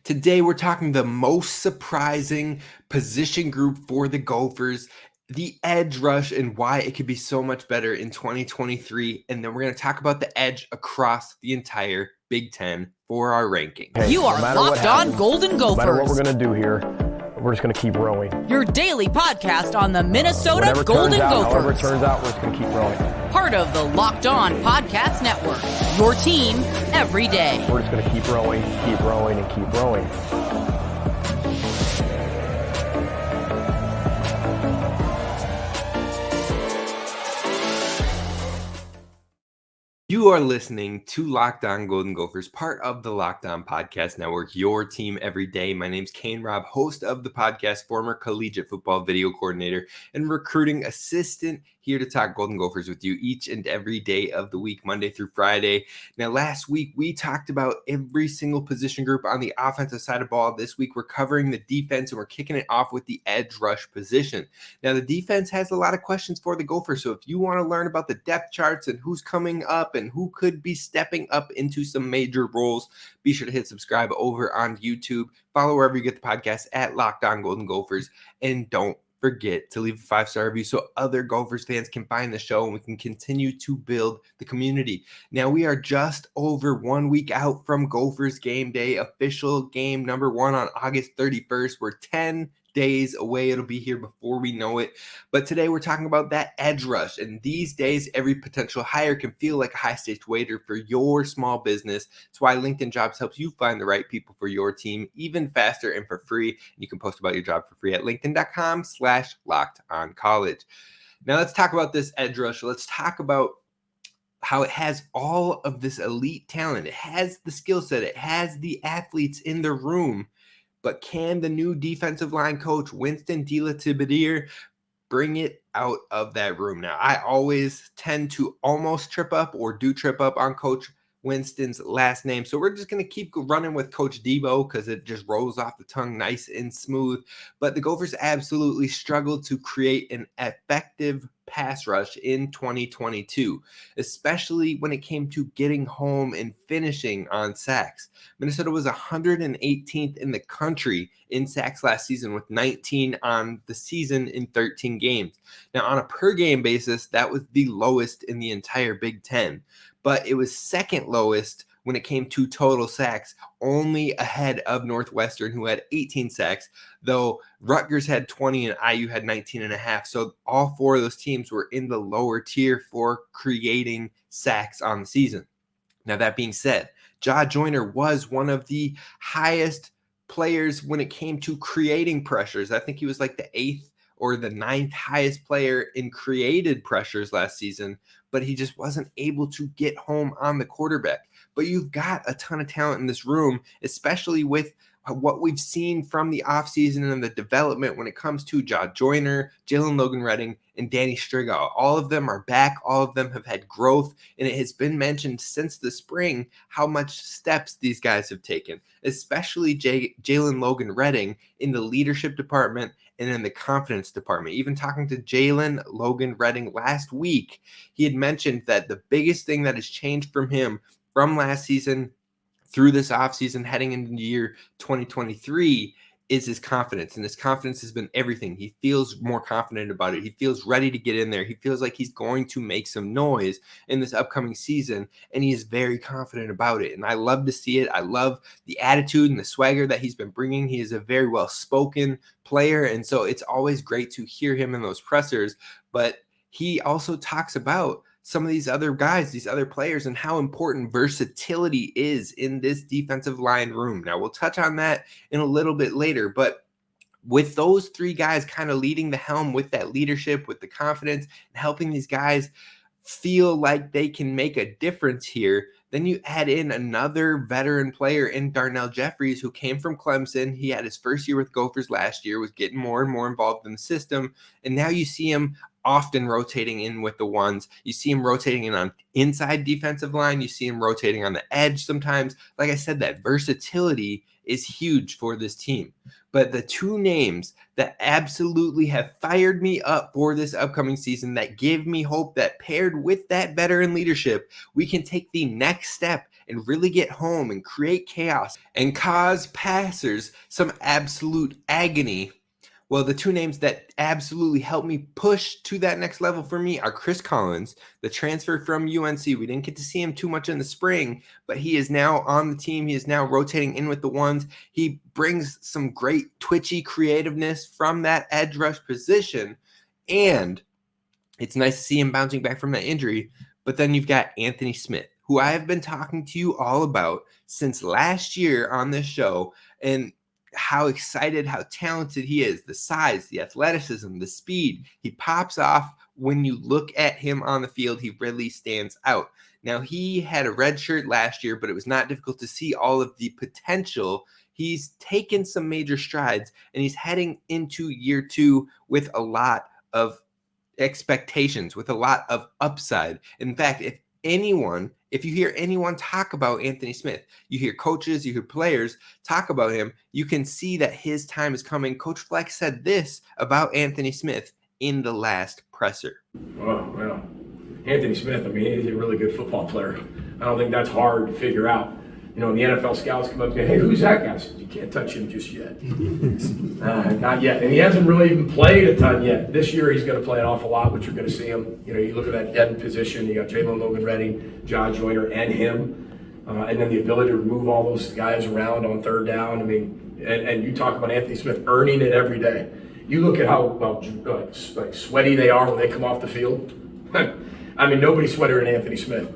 Today, we're talking the most surprising position group for the Gophers, the edge rush, and why it could be so much better in 2023. And then we're going to talk about the edge across the entire Big Ten for our ranking. Hey, You are Locked On Golden Gophers. No matter what we're going to do here, we're just going to keep rowing. Your daily podcast on the Minnesota Golden Gophers. However it turns out, we're just going to keep rowing. Part of the Locked On Podcast Network. Your team every day. We're just going to keep rowing, and keep rowing. You are listening to Locked On Golden Gophers, part of the Locked On Podcast Network, your team every day. My name's Kane Rob, host of the podcast, former collegiate football video coordinator, and recruiting assistant, here to talk Golden Gophers with you each and every day of the week, Monday through Friday. Now, last week, we talked about every single position group on the offensive side of the ball. This week, we're covering the defense, and we're kicking it off with the edge rush position. Now, the defense has a lot of questions for the Gophers, so if you want to learn about the depth charts and who's coming up and who could be stepping up into some major roles, be sure to hit subscribe over on YouTube. Follow wherever you get the podcast at Locked On Golden Gophers, and don't forget to leave a 5-star review so other Gophers fans can find the show and we can continue to build the community. Now, we are just over 1 week out from Gophers game day, official game number 1 on August 31st. We're 10 days away. It'll be here before we know it. But today we're talking about that edge rush. And these days, every potential hire can feel like a high-stakes wager for your small business. That's why LinkedIn Jobs helps you find the right people for your team even faster and for free. And you can post about your job for free at linkedin.com/lockedoncollege. Now let's talk about this edge rush. Let's talk about how it has all of this elite talent. It has the skill set. It has the athletes in the room. But can the new defensive line coach, Winston Delattiboudere, bring it out of that room? Now, I always tend to almost trip up or do trip up on Coach Winston's last name. So we're just going to keep running with Coach Debo because it just rolls off the tongue nice and smooth. But the Gophers absolutely struggled to create an effective pass rush in 2022, especially when it came to getting home and finishing on sacks. Minnesota was 118th in the country in sacks last season with 19 on the season in 13 games. Now, on a per game basis, that was the lowest in the entire Big Ten, but it was second lowest when it came to total sacks, only ahead of Northwestern, who had 18 sacks, though Rutgers had 20 and IU had 19 and a half. So all four of those teams were in the lower tier for creating sacks on the season. Now, that being said, Ja Joyner was one of the highest players when it came to creating pressures. I think he was like the 8th or the 9th highest player in created pressures last season, but he just wasn't able to get home on the quarterback. But you've got a ton of talent in this room, especially with what we've seen from the offseason and the development when it comes to Ja Joyner, Jalen Logan-Redding, and Danny Strigal. All of them are back. All of them have had growth, and it has been mentioned since the spring how much steps these guys have taken, especially Jalen Logan-Redding in the leadership department and in the confidence department. Even talking to Jalen Logan-Redding last week, he had mentioned that the biggest thing that has changed from him from last season through this offseason heading into the year 2023 is his confidence. And his confidence has been everything. He feels more confident about it. He feels ready to get in there. He feels like he's going to make some noise in this upcoming season, and he is very confident about it. And I love to see it. I love the attitude and the swagger that he's been bringing. He is a very well-spoken player, and so it's always great to hear him in those pressers. But he also talks about some of these other guys, these other players, and how important versatility is in this defensive line room. Now, we'll touch on that in a little bit later, but with those three guys kind of leading the helm with that leadership, with the confidence, and helping these guys feel like they can make a difference here, then you add in another veteran player in Darnell Jeffries, who came from Clemson. He had his first year with Gophers last year, was getting more and more involved in the system, and now you see him often rotating in with the ones. You see him rotating in on inside defensive line. You see him rotating on the edge sometimes. Like I said, that versatility is huge for this team. But the two names that absolutely have fired me up for this upcoming season, that give me hope that paired with that veteran leadership, we can take the next step and really get home and create chaos and cause passers some absolute agony. Well, the two names that absolutely helped me push to that next level for me are Chris Collins, the transfer from UNC. We didn't get to see him too much in the spring, but he is now on the team. He is now rotating in with the ones. He brings some great twitchy creativeness from that edge rush position, and it's nice to see him bouncing back from that injury. But then you've got Anthony Smith, who I have been talking to you all about since last year on this show, and how excited, how talented he is, the size, the athleticism, the speed. He pops off when you look at him on the field. He really stands out. Now, he had a red shirt last year, but it was not difficult to see all of the potential. He's taken some major strides, and he's heading into year 2 with a lot of expectations, with a lot of upside. In fact, if you hear anyone talk about Anthony Smith, you hear coaches, you hear players talk about him, you can see that his time is coming. Coach Fleck said this about Anthony Smith in the last presser. Well, Anthony Smith, I mean, he's a really good football player. I don't think that's hard to figure out. You know, the NFL scouts come up and say, hey, who's that guy? I said, you can't touch him just yet. Not yet. And he hasn't really even played a ton yet. This year he's going to play an awful lot, which you're going to see him. You know, you look at that end position, you got Jalen Logan-Redding, John Joyner, and him. And then the ability to move all those guys around on third down. I mean, and you talk about Anthony Smith earning it every day. You look at how sweaty they are when they come off the field. I mean, nobody's sweatier than Anthony Smith.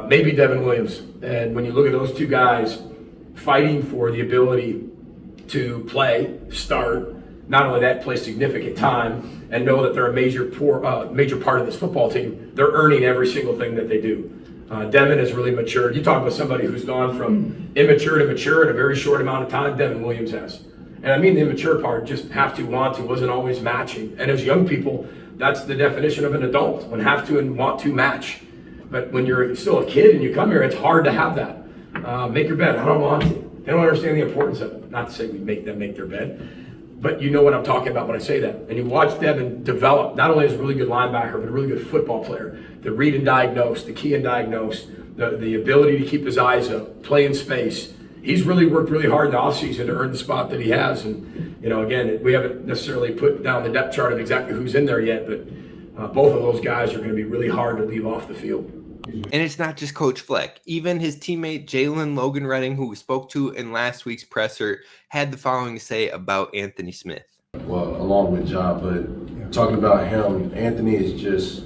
Maybe Devin Williams. And when you look at those two guys fighting for the ability to play, start, not only that, play significant time, and know that they're a major part of this football team, they're earning every single thing that they do. Devin has really matured. You talk about somebody who's gone from immature to mature in a very short amount of time, Devin Williams has. And I mean the immature part, just have to, want to, wasn't always matching. And as young people, that's the definition of an adult, when have to and want to match. But when you're still a kid and you come here, it's hard to have that. Make your bed. I don't want to. They don't understand the importance of it. Not to say we make them make their bed, but you know what I'm talking about when I say that. And you watch Devin develop, not only as a really good linebacker, but a really good football player. The read and diagnose, the key and diagnose, the ability to keep his eyes up, play in space. He's really worked really hard in the offseason to earn the spot that he has. And, you know, again, we haven't necessarily put down the depth chart of exactly who's in there yet, but both of those guys are going to be really hard to leave off the field. And it's not just Coach Fleck. Even his teammate Jalen Logan-Redding, who we spoke to in last week's presser, had the following to say about Anthony Smith. Well, along with John, but talking about him, Anthony is just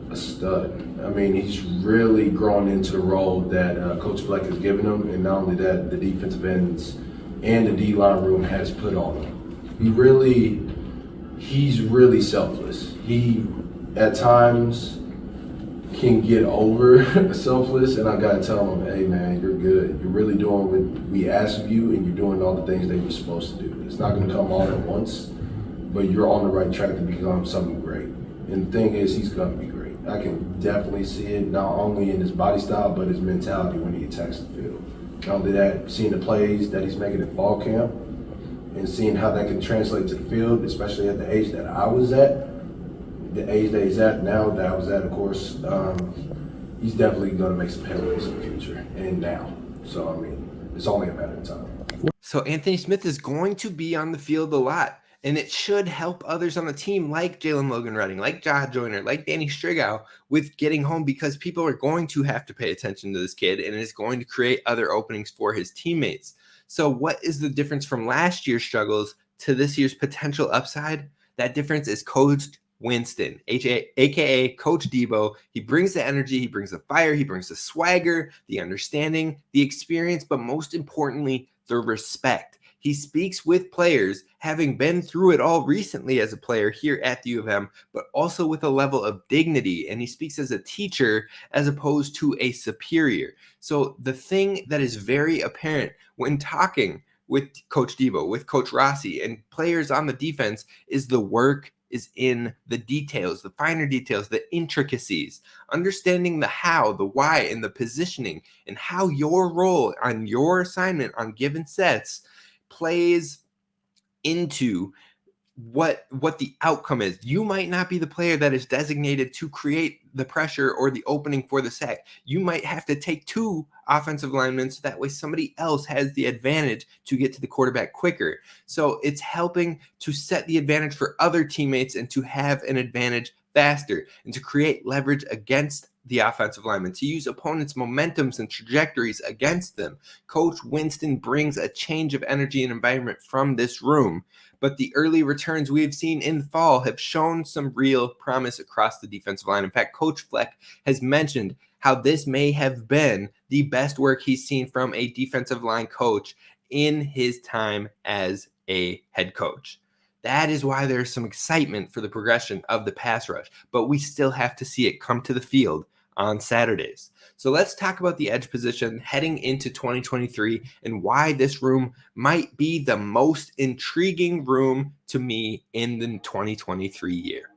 a stud. I mean, he's really grown into the role that Coach Fleck has given him, and not only that, the defensive ends and the D-line room has put on him. He's really selfless. He, at times, can get over selfless, and I gotta tell him, hey man, you're good. You're really doing what we asked of you, and you're doing all the things that you're supposed to do. It's not gonna come all at once, but you're on the right track to become something great. And the thing is, he's gonna be great. I can definitely see it, not only in his body style, but his mentality when he attacks the field. Not only that, seeing the plays that he's making in fall camp, and seeing how that can translate to the field, especially at the age that I was at, the age that he's at now, that I was at, of course, he's definitely going to make some headways in the future and now. So, I mean, it's only a matter of time. So Anthony Smith is going to be on the field a lot, and it should help others on the team like Jalen Logan-Redding, like John Joyner, like Danny Strigow with getting home, because people are going to have to pay attention to this kid, and it's going to create other openings for his teammates. So what is the difference from last year's struggles to this year's potential upside? That difference is Coach Winston, aka Coach Debo. He brings the energy, he brings the fire, he brings the swagger, the understanding, the experience, but most importantly, the respect. He speaks with players, having been through it all recently as a player here at the U of M, but also with a level of dignity. And he speaks as a teacher as opposed to a superior. So the thing that is very apparent when talking with Coach Debo, with Coach Rossi, and players on the defense is the work is in the details, the finer details, the intricacies, understanding the how, the why, and the positioning, and how your role on your assignment on given sets plays into what the outcome is. You might not be the player that is designated to create the pressure or the opening for the sack. You might have to take 2 offensive linemen so that way somebody else has the advantage to get to the quarterback quicker. So it's helping to set the advantage for other teammates and to have an advantage faster and to create leverage against the offensive linemen, to use opponents' momentums and trajectories against them. Coach Winston brings a change of energy and environment from this room, but the early returns we have seen in the fall have shown some real promise across the defensive line. In fact, Coach Fleck has mentioned how this may have been the best work he's seen from a defensive line coach in his time as a head coach. That is why there's some excitement for the progression of the pass rush, but we still have to see it come to the field on Saturdays. So let's talk about the edge position heading into 2023 and why this room might be the most intriguing room to me in the 2023 year.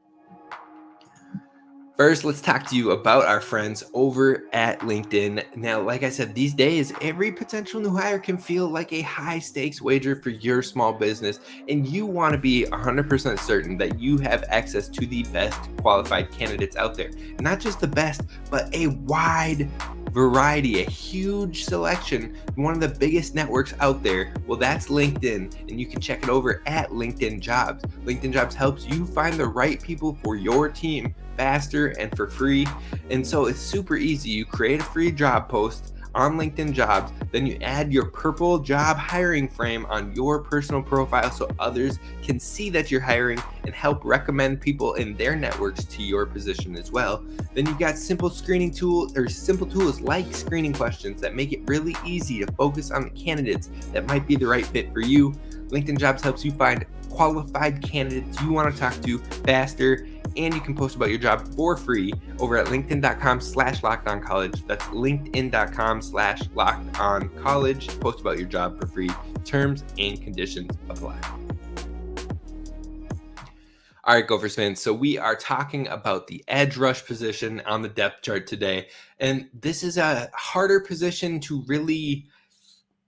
First, let's talk to you about our friends over at LinkedIn. Now, like I said, these days, every potential new hire can feel like a high stakes wager for your small business, and you want to be 100% certain that you have access to the best qualified candidates out there. Not just the best, but a wide variety, a huge selection, one of the biggest networks out there. Well, that's LinkedIn, and you can check it over at LinkedIn Jobs. LinkedIn Jobs helps you find the right people for your team faster and for free. And so it's super easy. You create a free job post on LinkedIn Jobs, then you add your purple job hiring frame on your personal profile so others can see that you're hiring and help recommend people in their networks to your position as well. Then you've got simple tools like screening questions that make it really easy to focus on the candidates that might be the right fit for you. LinkedIn Jobs helps you find qualified candidates you want to talk to faster, and you can post about your job for free over at linkedin.com/lockedoncollege. That's linkedin.com/lockedoncollege. Post about your job for free. Terms and conditions apply. All right, Gophers fans. So we are talking about the edge rush position on the depth chart today. And this is a harder position to really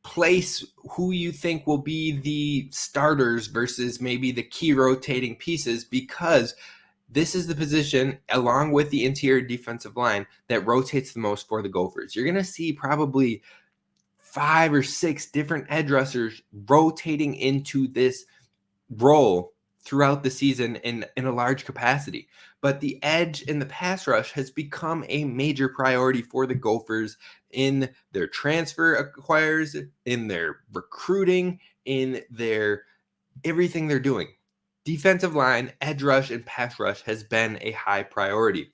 place who you think will be the starters versus maybe the key rotating pieces, because this is the position, along with the interior defensive line, that rotates the most for the Gophers. You're going to see probably 5 or 6 different edge rushers rotating into this role throughout the season in a large capacity. But the edge in the pass rush has become a major priority for the Gophers in their transfer acquires, in their recruiting, in their everything they're doing. Defensive line, edge rush, and pass rush has been a high priority.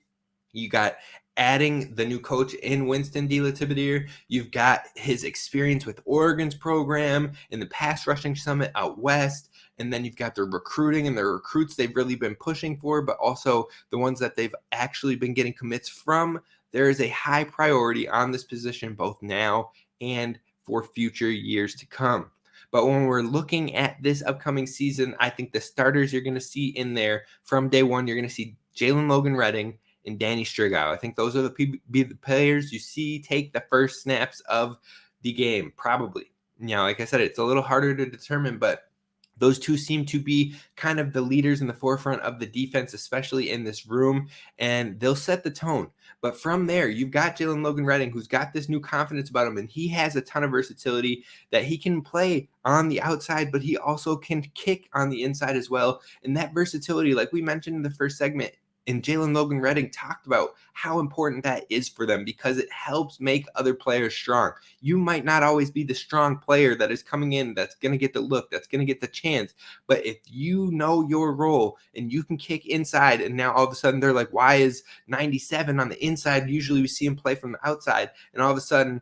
You got adding the new coach in Winston Delattiboudere. You've got his experience with Oregon's program in the pass rushing summit out west. And then you've got the recruiting and the recruits they've really been pushing for, but also the ones that they've actually been getting commits from. There is a high priority on this position both now and for future years to come. But when we're looking at this upcoming season, I think the starters you're going to see in there from day one, you're going to see Jalen Logan-Redding and Danny Strigow. I think those are the players you see take the first snaps of the game, probably. You know, like I said, it's a little harder to determine, but those two seem to be kind of the leaders in the forefront of the defense, especially in this room, and they'll set the tone. But from there, you've got Jalen Logan-Redding, who's got this new confidence about him, and he has a ton of versatility that he can play on the outside, but he also can kick on the inside as well. And that versatility, like we mentioned in the first segment, and Jalen Logan-Redding talked about how important that is for them because it helps make other players strong. You might not always be the strong player that is coming in that's going to get the look, that's going to get the chance. But if you know your role and you can kick inside, and now all of a sudden they're like, why is 97 on the inside? Usually we see him play from the outside. And all of a sudden,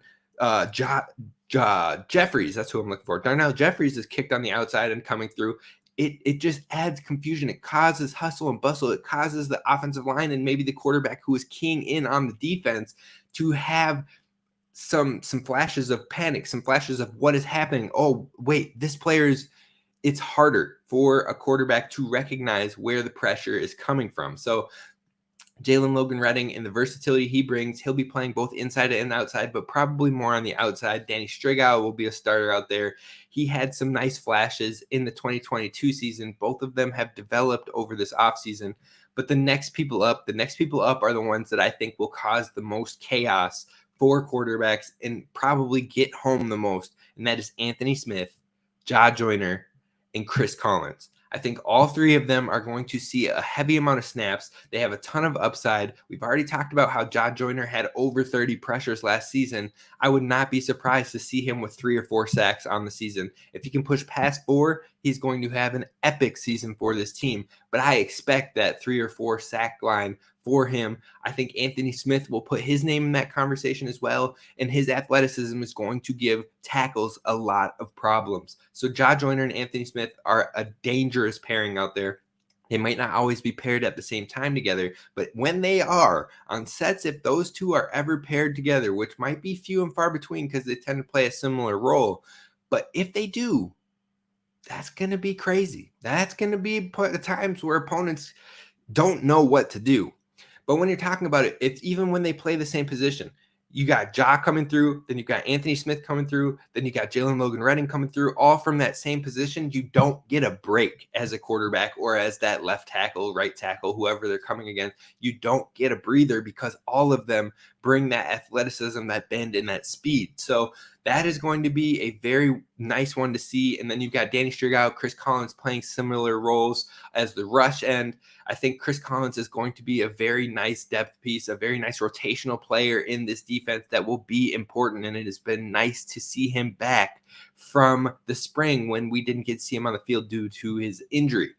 Jeffries, that's who I'm looking for. Darnell Jeffries is kicked on the outside and coming through. It just adds confusion. It causes hustle and bustle. It causes the offensive line and maybe the quarterback who is keying in on the defense to have some flashes of panic, some flashes of what is happening. Oh, wait, this player it's harder for a quarterback to recognize where the pressure is coming from. So Jalen Logan-Redding and the versatility he brings, he'll be playing both inside and outside, but probably more on the outside. Danny Strigow will be a starter out there. He had some nice flashes in the 2022 season. Both of them have developed over this offseason. But the next people up are the ones that I think will cause the most chaos for quarterbacks and probably get home the most. And that is Anthony Smith, Ja Joyner, and Chris Collins. I think all three of them are going to see a heavy amount of snaps. They have a ton of upside. We've already talked about how Ja Joyner had over 30 pressures last season. I would not be surprised to see him with 3 or 4 sacks on the season. If he can push past 4, he's going to have an epic season for this team. But I expect that 3 or 4 sack line for him. I think Anthony Smith will put his name in that conversation as well, and his athleticism is going to give tackles a lot of problems. So Ja Joyner and Anthony Smith are a dangerous pairing out there. They might not always be paired at the same time together, but when they are on sets, if those two are ever paired together, which might be few and far between because they tend to play a similar role, but if they do, that's going to be crazy. That's going to be times where opponents don't know what to do. But when you're talking about it, if even when they play the same position, you got Ja coming through, then you got Anthony Smith coming through, then you got Jalen Logan-Redding coming through, all from that same position, you don't get a break as a quarterback or as that left tackle, right tackle, whoever they're coming against. You don't get a breather because all of them bring that athleticism, that bend, and that speed. So that is going to be a very nice one to see. And then you've got Danny Strigow, Chris Collins playing similar roles as the rush end. I think Chris Collins is going to be a very nice depth piece, a very nice rotational player in this defense that will be important. And it has been nice to see him back from the spring when we didn't get to see him on the field due to his injury.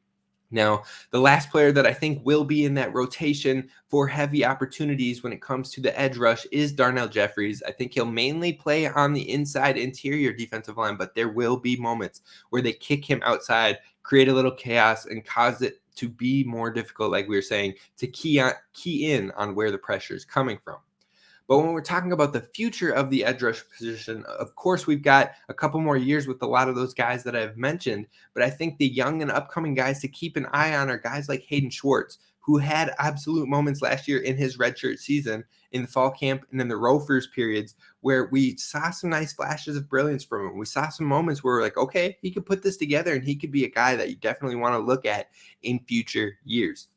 Now, the last player that I think will be in that rotation for heavy opportunities when it comes to the edge rush is Darnell Jeffries. I think he'll mainly play on the inside interior defensive line, but there will be moments where they kick him outside, create a little chaos, and cause it to be more difficult, like we were saying, to key in on where the pressure is coming from. But when we're talking about the future of the edge rush position, of course, we've got a couple more years with a lot of those guys that I've mentioned. But I think the young and upcoming guys to keep an eye on are guys like Hayden Schwartz, who had absolute moments last year in his redshirt season in the fall camp and in the Rovers periods where we saw some nice flashes of brilliance from him. We saw some moments where we're like, okay, he could put this together and he could be a guy that you definitely want to look at in future years.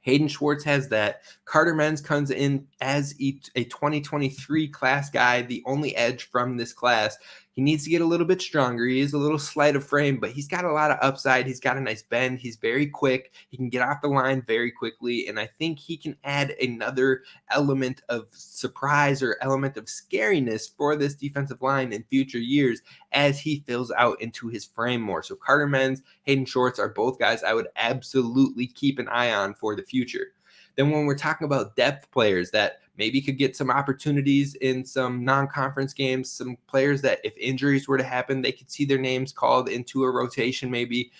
Hayden Schwartz has that. Carter Menz comes in as a 2023 class guy, the only edge from this class. He needs to get a little bit stronger. He is a little slight of frame, but he's got a lot of upside. He's got a nice bend. He's very quick. He can get off the line very quickly, and I think he can add another element of surprise or element of scariness for this defensive line in future years as he fills out into his frame more. So Carter Menz, Hayden Schwartz are both guys I would absolutely keep an eye on for the future. Then when we're talking about depth players that maybe could get some opportunities in some non-conference games, some players that if injuries were to happen, they could see their names called into a rotation maybe.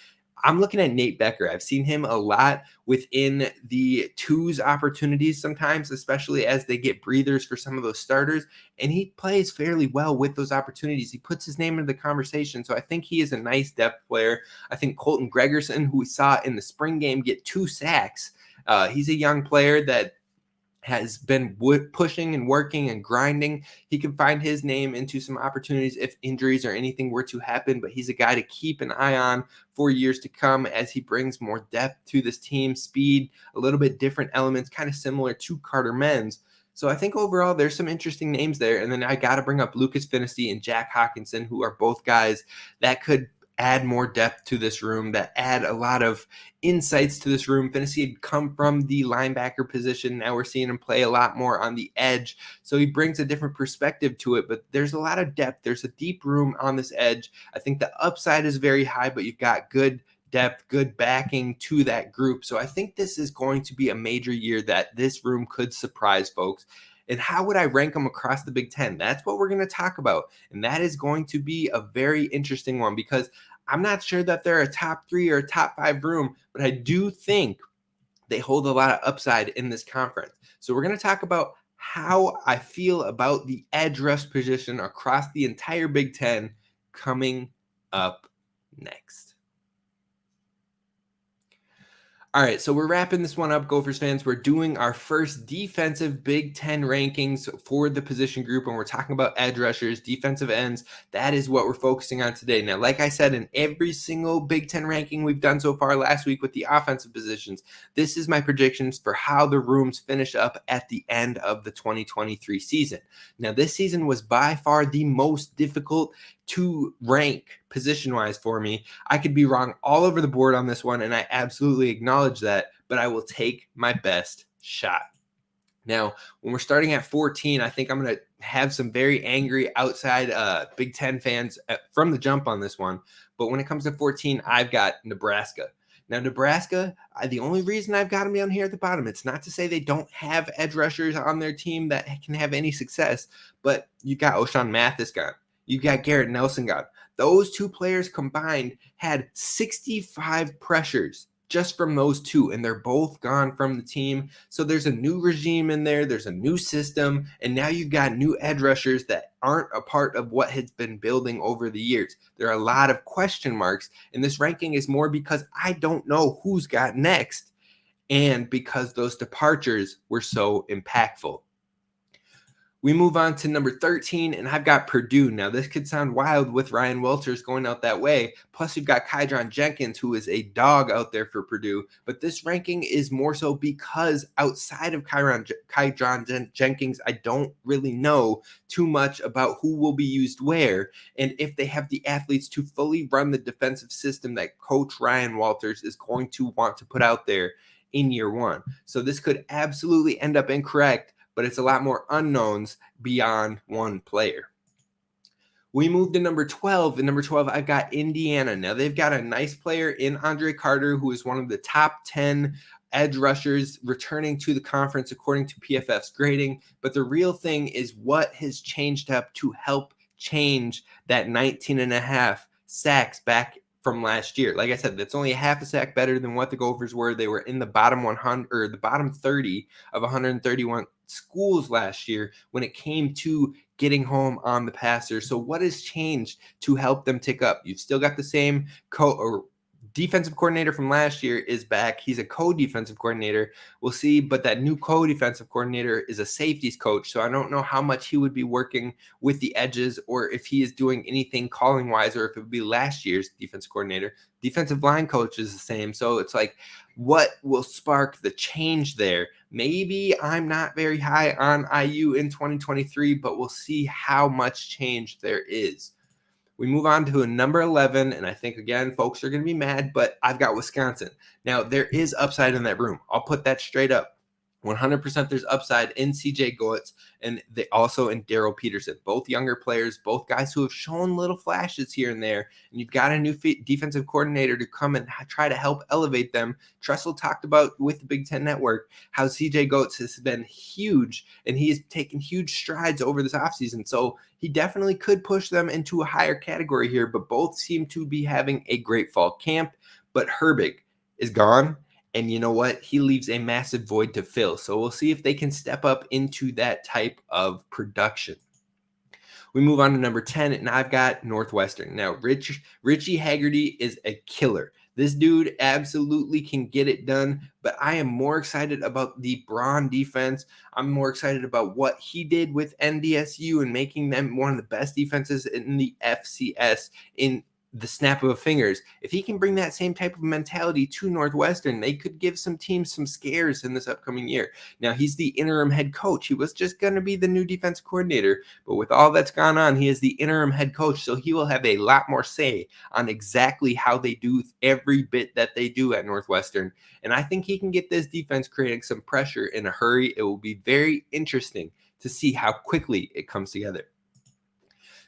I'm looking at Nate Becker. I've seen him a lot within the twos opportunities sometimes, especially as they get breathers for some of those starters, and he plays fairly well with those opportunities. He puts his name into the conversation, so I think he is a nice depth player. I think Colton Gregerson, who we saw in the spring game get 2 sacks, he's a young player that has been pushing and working and grinding. He can find his name into some opportunities if injuries or anything were to happen, but he's a guy to keep an eye on for years to come as he brings more depth to this team, speed, a little bit different elements, kind of similar to Carter Menz. So I think overall there's some interesting names there. And then I got to bring up Lucas Finney and Jack Hawkinson, who are both guys that could add more depth to this room, that add a lot of insights to this room. Finney had come from the linebacker position. Now we're seeing him play a lot more on the edge. So he brings a different perspective to it, but there's a lot of depth. There's a deep room on this edge. I think the upside is very high, but you've got good depth, good backing to that group. So I think this is going to be a major year that this room could surprise folks. And how would I rank them across the Big Ten? That's what we're going to talk about. And that is going to be a very interesting one because I'm not sure that they're a top 3 or a top 5 room, but I do think they hold a lot of upside in this conference. So we're going to talk about how I feel about the edge rush position across the entire Big Ten coming up next. All right, so we're wrapping this one up, Gophers fans. We're doing our first defensive Big Ten rankings for the position group, and we're talking about edge rushers, defensive ends. That is what we're focusing on today. Now, like I said, in every single Big Ten ranking we've done so far last week with the offensive positions, this is my predictions for how the rooms finish up at the end of the 2023 season. Now, this season was by far the most difficult to rank position-wise for me. I could be wrong all over the board on this one, and I absolutely acknowledge that, but I will take my best shot. Now, when we're starting at 14, I think I'm going to have some very angry outside Big Ten fans from the jump on this one. But when it comes to 14, I've got Nebraska. Now, Nebraska, the only reason I've got them down here at the bottom, it's not to say they don't have edge rushers on their team that can have any success, but you got O'Shawn Mathis gone. You got Garrett Nelson gone. Those two players combined had 65 pressures just from those two, and they're both gone from the team. So there's a new regime in there. There's a new system, and now you've got new edge rushers that aren't a part of what has been building over the years. There are a lot of question marks, and this ranking is more because I don't know who's got next and because those departures were so impactful. We move on to number 13, and I've got Purdue. Now, this could sound wild with Ryan Welters going out that way. Plus, you've got Kydron Jenkins, who is a dog out there for Purdue. But this ranking is more so because outside of Kydron Jenkins, I don't really know too much about who will be used where, and if they have the athletes to fully run the defensive system that Coach Ryan Welters is going to want to put out there in year one. So this could absolutely end up incorrect, but it's a lot more unknowns beyond one player. We move to number 12. And number 12, I've got Indiana. Now, they've got a nice player in Andre Carter, who is one of the top 10 edge rushers returning to the conference according to PFF's grading. But the real thing is what has changed up to help change that 19.5 sacks back from last year. Like I said, that's only a half a sack better than what the Gophers were. They were in the bottom 100 or the bottom 30 of 131 schools last year when it came to getting home on the passer. So what has changed to help them tick up? You've still got the same defensive coordinator from last year is back. He's a co-defensive coordinator. We'll see, but that new co-defensive coordinator is a safeties coach, so I don't know how much he would be working with the edges or if he is doing anything calling-wise or if it would be last year's defensive coordinator. Defensive line coach is the same, so it's like, what will spark the change there? Maybe I'm not very high on IU in 2023, but we'll see how much change there is. We move on to a number 11, and I think, again, folks are going to be mad, but I've got Wisconsin. Now, there is upside in that room. I'll put that straight up. 100% there's upside in CJ Goetz and they also in Daryl Peterson. Both younger players, both guys who have shown little flashes here and there. And you've got a new defensive coordinator to come and try to help elevate them. Tressel talked about with the Big Ten Network how CJ Goetz has been huge and he has taken huge strides over this offseason. So he definitely could push them into a higher category here, but both seem to be having a great fall camp. But Herbig is gone. And you know what? He leaves a massive void to fill. So we'll see if they can step up into that type of production. We move on to number 10, and I've got Northwestern. Now, Richie Haggerty is a killer. This dude absolutely can get it done, but I am more excited about the Braun defense. I'm more excited about what he did with NDSU and making them one of the best defenses in the FCS in the snap of a fingers. If he can bring that same type of mentality to Northwestern, they could give some teams some scares in this upcoming year. Now, he's the interim head coach. He was just going to be the new defense coordinator, but with all that's gone on, he is the interim head coach, so he will have a lot more say on exactly how they do every bit that they do at Northwestern. And I think he can get this defense creating some pressure in a hurry. It will be very interesting to see how quickly it comes together.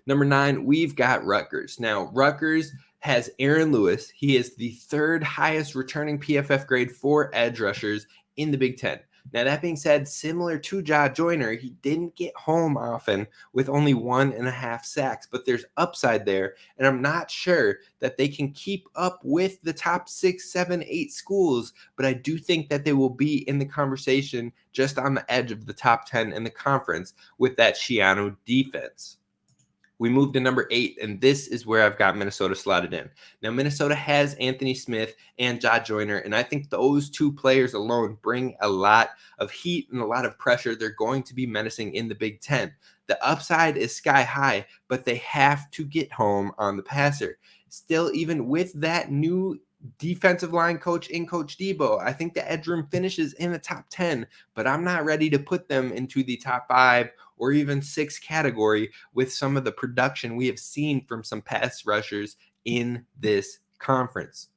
Number 9, we've got Rutgers. Now, Rutgers has Aaron Lewis. He is the third highest returning PFF grade for edge rushers in the Big Ten. Now, that being said, similar to Ja Joyner, he didn't get home often with only 1.5 sacks, but there's upside there, and I'm not sure that they can keep up with the top 6, 7, 8 schools, but I do think that they will be in the conversation just on the edge of the top 10 in the conference with that Shiano defense. We move to number 8, and this is where I've got Minnesota slotted in. Now, Minnesota has Anthony Smith and Ja Joyner, and I think those two players alone bring a lot of heat and a lot of pressure. They're going to be menacing in the Big Ten. The upside is sky high, but they have to get home on the passer. Still, even with that new defensive line coach in Coach Debo, I think the edge room finishes in the top 10, but I'm not ready to put them into the top 5 or even 6 category with some of the production we have seen from some pass rushers in this conference.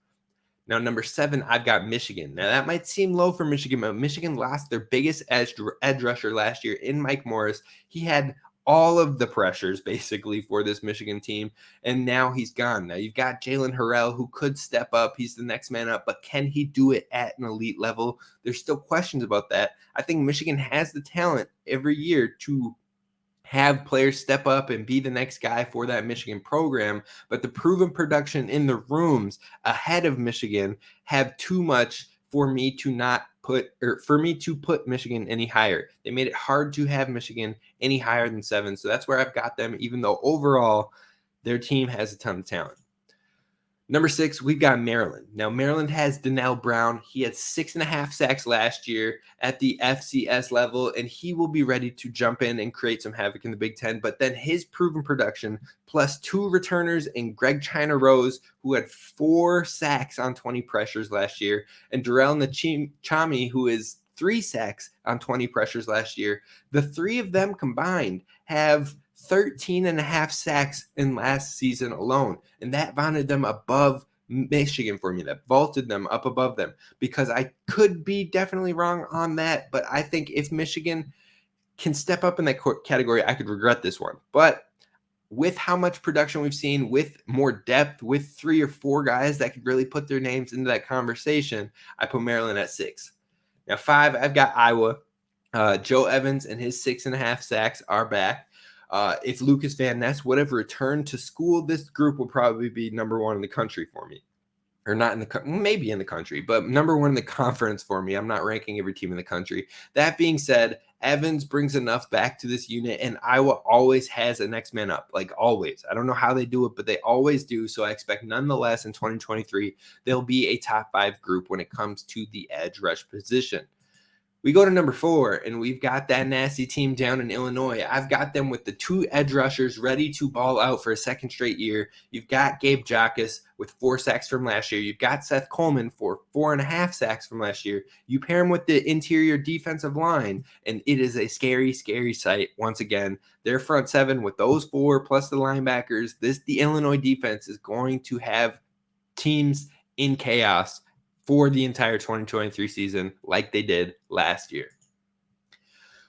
Now, number 7, I've got Michigan. Now, that might seem low for Michigan, but Michigan lost their biggest edge rusher last year in Mike Morris. He had all of the pressures basically for this Michigan team, and now he's gone. Now you've got Jalen Harrell, who could step up. He's the next man up, but can he do it at an elite level? There's still questions about that. I think Michigan has the talent every year to have players step up and be the next guy for that Michigan program, but the proven production in the rooms ahead of Michigan have too much for me to put Michigan any higher. They made it hard to have Michigan any higher than 7, so that's where I've got them, even though overall their team has a ton of talent. Number 6, we've got Maryland. Now, Maryland has Donnell Brown. He had 6.5 sacks last year at the FCS level, and he will be ready to jump in and create some havoc in the Big Ten. But then his proven production, plus 2 returners in Greg China Rose, who had 4 sacks on 20 pressures last year, and Darrell Nachami, who is 3 sacks on 20 pressures last year. The 3 of them combined have 13.5 sacks in last season alone, and that vaulted them above Michigan for me. That vaulted them up above them, because I could be definitely wrong on that, but I think if Michigan can step up in that category, I could regret this one. But with how much production we've seen, with more depth, with 3 or 4 guys that could really put their names into that conversation, I put Maryland at 6. Now 5, I've got Iowa. Joe Evans and his 6.5 sacks are back. If Lucas Van Ness would have returned to school, this group would probably be number 1 in the country for me. Or not in the maybe in the country, but number 1 in the conference for me. I'm not ranking every team in the country. That being said, Evans brings enough back to this unit, and Iowa always has a next man up, like always. I don't know how they do it, but they always do. So I expect nonetheless in 2023, they'll be a top 5 group when it comes to the edge rush position. We go to number 4, and we've got that nasty team down in Illinois. I've got them with the 2 edge rushers ready to ball out for a second straight year. You've got Gabe Jacas with 4 sacks from last year. You've got Seth Coleman for 4.5 sacks from last year. You pair him with the interior defensive line, and it is a scary, scary sight. Once again, their front 7 with those 4 plus the linebackers, the Illinois defense is going to have teams in chaos for the entire 2023 season, like they did last year.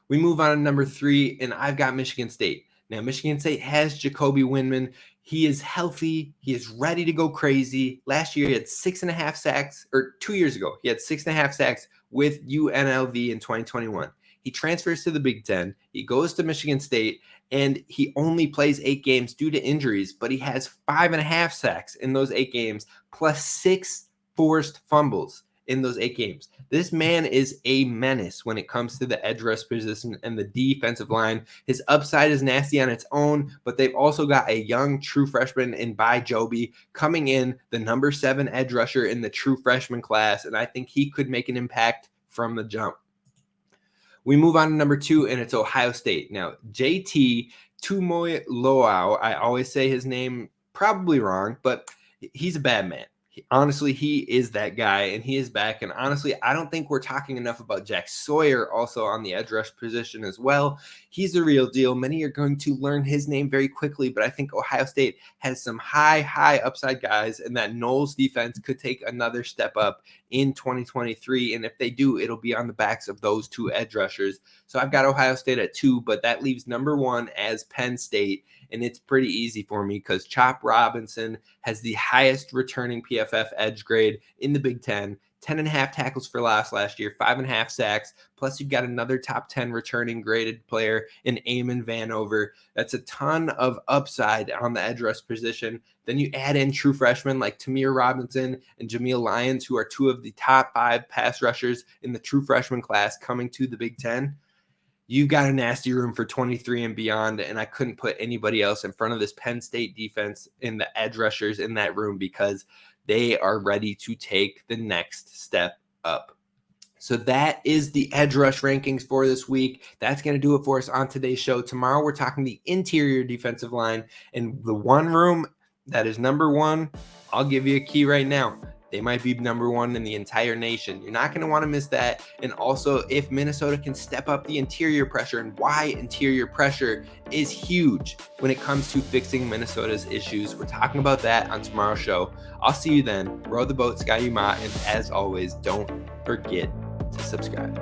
We move on to number 3, and I've got Michigan State. Now, Michigan State has Jacoby Windman. He is healthy. He is ready to go crazy. Last year, he had 6.5 sacks, or 2 years ago, he had 6.5 sacks with UNLV in 2021. He transfers to the Big Ten. He goes to Michigan State, and he only plays 8 games due to injuries, but he has 5.5 sacks in those 8 games, plus 6 forced fumbles in those 8 games. This man is a menace when it comes to the edge rush position and the defensive line. His upside is nasty on its own, but they've also got a young true freshman in Bai Joby coming in, the number 7 edge rusher in the true freshman class, and I think he could make an impact from the jump. We move on to number 2, and it's Ohio State. Now, JT Tuimoiloau, I always say his name probably wrong, but he's a bad man. Honestly, he is that guy, and he is back. And honestly, I don't think we're talking enough about Jack Sawyer also on the edge rush position as well. He's the real deal. Many are going to learn his name very quickly, but I think Ohio State has some high upside guys, and that Knowles defense could take another step up in 2023. And if they do, it'll be on the backs of those 2 edge rushers. So I've got Ohio State at 2, but that leaves number 1 as Penn State. And it's pretty easy for me because Chop Robinson has the highest returning PFF edge grade in the Big Ten, 10.5 tackles for loss last year, 5.5 sacks. Plus, you've got another top 10 returning graded player in Eamon Vanover. That's a ton of upside on the edge rush position. Then you add in true freshmen like Tamir Robinson and Jameel Lyons, who are 2 of the top 5 pass rushers in the true freshman class coming to the Big Ten. you've got a nasty room for 23 and beyond, and I couldn't put anybody else in front of this Penn State defense in the edge rushers in that room because they are ready to take the next step up. So that is the edge rush rankings for this week. That's going to do it for us on today's show. Tomorrow, we're talking the interior defensive line, and the one room that is number one, I'll give you a key right now. They might be number one in the entire nation. You're not going to want to miss that. And also, if Minnesota can step up the interior pressure, and why interior pressure is huge when it comes to fixing Minnesota's issues. We're talking about that on tomorrow's show. I'll see you then. Row the boat, Sky Umat, and as always, don't forget to subscribe.